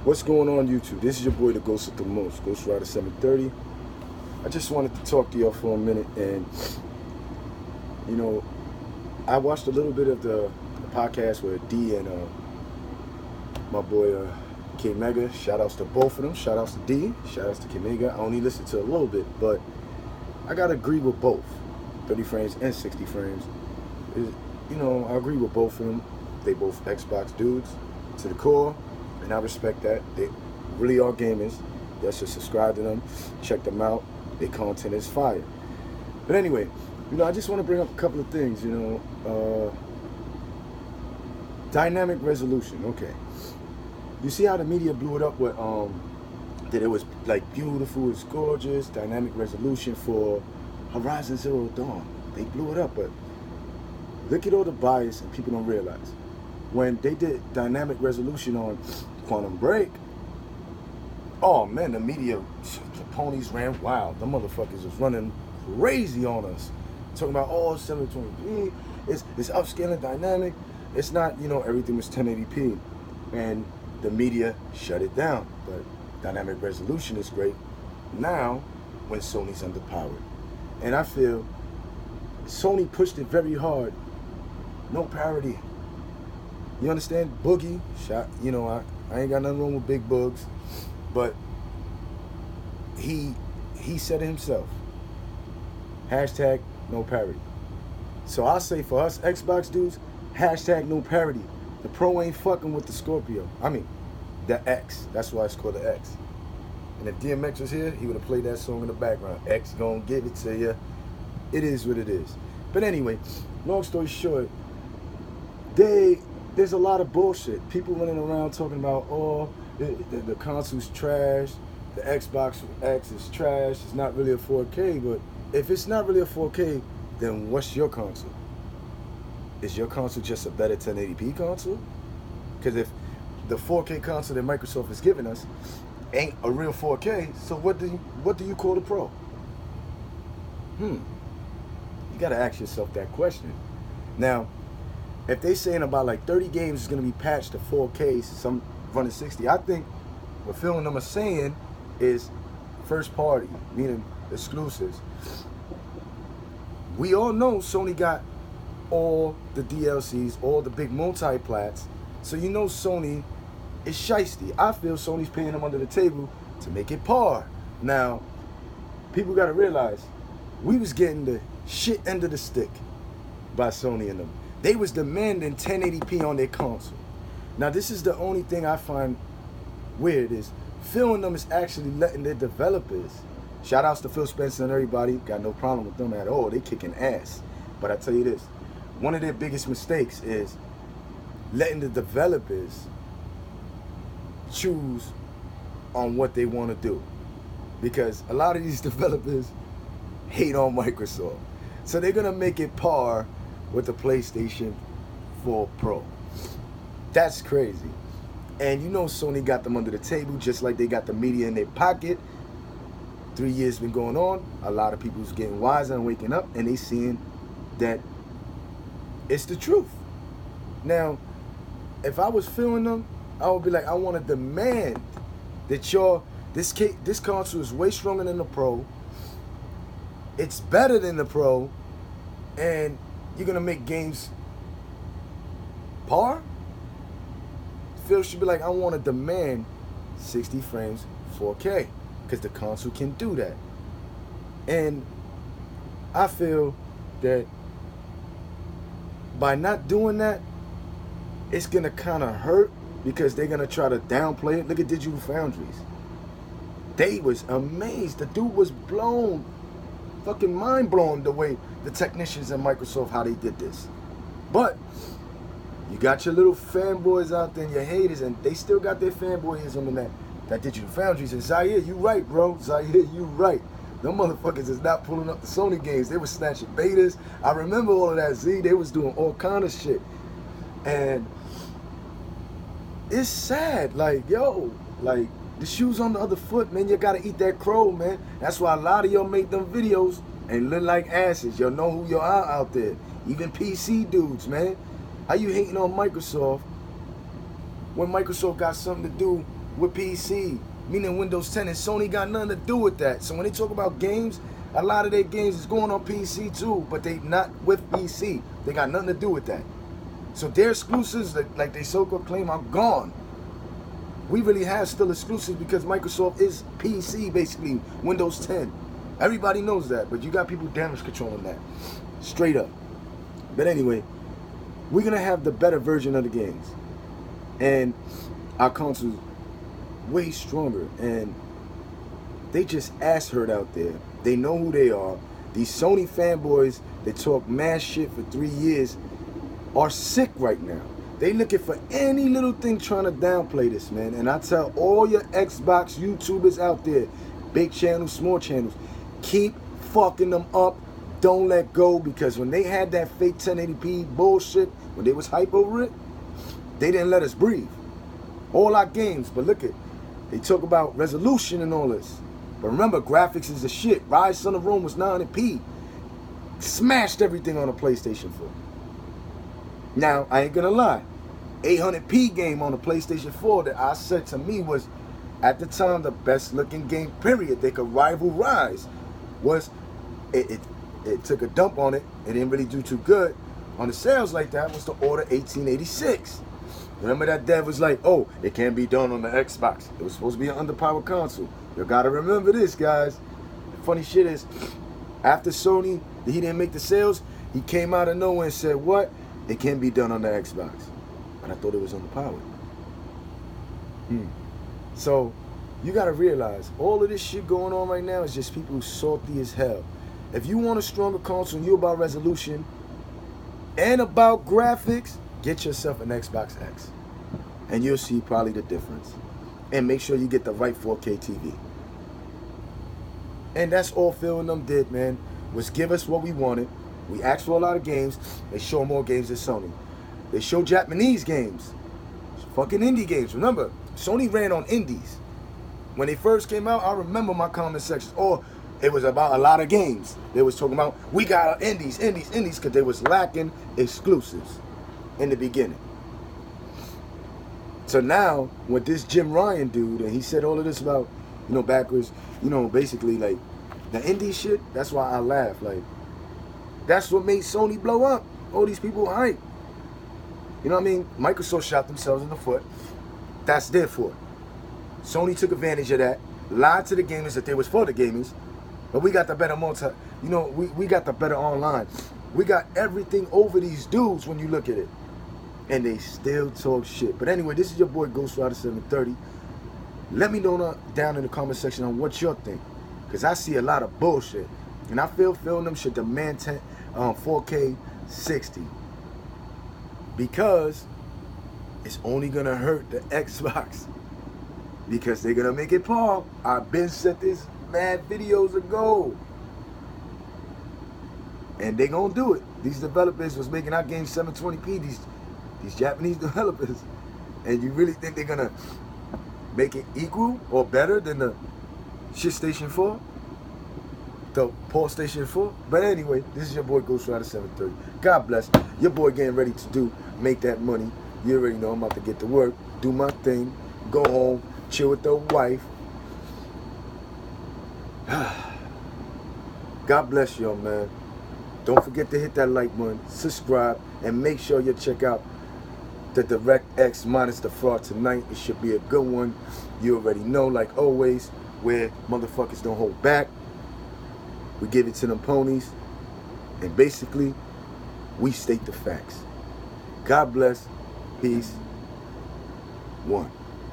What's going on YouTube? This is your boy, the Ghost of the Most, GhostRyder 730. I just wanted to talk to y'all for a minute, and you know, I watched a little bit of the podcast with D and my boy K Mega. Shout outs to both of them. Shout outs to D. Shout outs to K Mega. I only listened to a little bit, but I gotta agree with both 30 frames and 60 frames. You know, I agree with both of them. They both Xbox dudes to the core, and I respect that. They really are gamers. You should subscribe to them, check them out. Their content is fire. But anyway, you know, I just want to bring up a couple of things. You know, dynamic resolution. Okay, you see how the media blew it up with that it was like beautiful, it's gorgeous, dynamic resolution for Horizon Zero Dawn. They blew it up, but look at all the bias and people don't realize. When they did dynamic resolution on Quantum Break, oh man, the media, the ponies ran wild. The motherfuckers was running crazy on us. Talking about, oh, 720p, it's upscaling dynamic. It's not, you know, everything was 1080p. And the media shut it down. But dynamic resolution is great now when Sony's underpowered. And I feel Sony pushed it very hard. No parity. You understand? Boogie, shot, you know, I ain't got nothing wrong with Big Bugs, but he said it himself. Hashtag no parity. So I say for us Xbox dudes, hashtag no parity. The Pro ain't fucking with the Scorpio. I mean, the X. That's why it's called the X. And if DMX was here, he would have played that song in the background. X gonna give it to you. It is what it is. But anyway, long story short, there's a lot of bullshit. People running around talking about, oh, the console's trash, the Xbox X is trash, it's not really a 4K, but if it's not really a 4K, then what's your console? Is your console just a better 1080p console? Because if the 4K console that Microsoft is giving us ain't a real 4K, so what do you call the Pro? You gotta ask yourself that question. Now, if they saying about like 30 games is gonna be patched to 4K, some running 60, I think what Phil and them are saying is first party, meaning exclusives. We all know Sony got all the DLCs, all the big multi-plats, so you know Sony is shiesty. I feel Sony's paying them under the table to make it par. Now, people gotta realize, we was getting the shit end of the stick by Sony and them. They was demanding 1080p on their console. Now this is the only thing I find weird is Phil and them is actually letting their developers, shout outs to Phil Spencer and everybody, got no problem with them at all, they kicking ass. But I tell you this, one of their biggest mistakes is letting the developers choose on what they want to do. Because a lot of these developers hate on Microsoft. So they're gonna make it par with the PlayStation 4 Pro. That's crazy. And you know Sony got them under the table just like they got the media in their pocket. 3 years been going on. A lot of people's getting wiser and waking up, and they seeing that it's the truth. Now, if I was feeling them, I would be like, I want to demand that this console is way stronger than the Pro. It's better than the Pro, and you're gonna make games par? Phil should be like, I want to demand 60 frames 4K, because the console can do that. And I feel that by not doing that, it's gonna kind of hurt, because they're gonna try to downplay it. Look at Digital Foundries. They was amazed. The dude was blown, fucking mind blown, the way the technicians at Microsoft, how they did this. But you got your little fanboys out there and your haters, and they still got their fanboyism in that Digital Foundries. And Zaire, you right, bro. Zaire, you right. Them motherfuckers is not pulling up the Sony games. They was snatching betas. I remember all of that, Z. They was doing all kind of shit. And it's sad. Like, yo, like, the shoe's on the other foot, man. You gotta eat that crow, man. That's why a lot of y'all make them videos and look like asses. Y'all know who y'all are out there. Even PC dudes, man. How you hating on Microsoft when Microsoft got something to do with PC, meaning Windows 10, and Sony got nothing to do with that. So when they talk about games, a lot of their games is going on PC too, but they not with PC. They got nothing to do with that. So their exclusives, like they so-called claim, are gone. We really have still exclusives because Microsoft is PC, basically, Windows 10. Everybody knows that, but you got people damage controlling that. Straight up. But anyway, we're going to have the better version of the games. And our console's way stronger. And they just ass hurt out there. They know who they are. These Sony fanboys that talk mad shit for 3 years are sick right now. They looking for any little thing trying to downplay this, man. And I tell all your Xbox YouTubers out there, big channels, small channels, keep fucking them up. Don't let go, because when they had that fake 1080p bullshit, when they was hype over it, they didn't let us breathe. All our games, but look at, they talk about resolution and all this. But remember, graphics is the shit. Rise Son of Rome was 900p. Smashed everything on a PlayStation 4. Now, I ain't gonna lie, 800p game on the PlayStation 4 that I said to me was, at the time, the best looking game, period. They could rival Rise. Was, it took a dump on it. It didn't really do too good on the sales like that. Was the Order 1886. Remember that dev was like, oh, it can't be done on the Xbox. It was supposed to be an underpowered console. You gotta remember this, guys. The funny shit is, after Sony, he didn't make the sales, he came out of nowhere and said, what? It can't be done on the Xbox. But I thought it was underpowered. So, you gotta realize, all of this shit going on right now is just people who salty as hell. If you want a stronger console and you're about resolution and about graphics, get yourself an Xbox X. And you'll see probably the difference. And make sure you get the right 4K TV. And that's all Phil and them did, man, was give us what we wanted. We asked for a lot of games. They show more games than Sony. They show Japanese games. Fucking indie games. Remember, Sony ran on indies. When they first came out, I remember my comment sections. Or it was about a lot of games. They was talking about, we got our indies, because they was lacking exclusives in the beginning. So now, with this Jim Ryan dude, and he said all of this about, backwards, basically, like, the indie shit, that's why I laugh. Like, that's what made Sony blow up. All these people hype. You know what I mean? Microsoft shot themselves in the foot. That's their fault. Sony took advantage of that, lied to the gamers that they was for the gamers, but we got the better we got the better online. We got everything over these dudes when you look at it. And they still talk shit. But anyway, this is your boy GhostRyder 730. Let me know down in the comment section on what you think. Because I see a lot of bullshit. And I feel them should demand 4K 60. Because it's only going to hurt the Xbox. Because they're going to make it Paul. I've been said this mad videos ago. And they going to do it. These developers was making our games 720p. These Japanese developers. And you really think they're going to make it equal or better than the shit Station 4? The Paul Station 4? But anyway, this is your boy GhostRyder 730. God bless. Your boy getting ready to make that money. You already know I'm about to get to work, do my thing, go home, chill with the wife. God bless y'all, man. Don't forget to hit that like button, subscribe, and make sure you check out the DirectX minus the fraud tonight. It should be a good one. You already know, like always, where motherfuckers don't hold back. We give it to them ponies. And basically, we state the facts. God bless. Peace. One.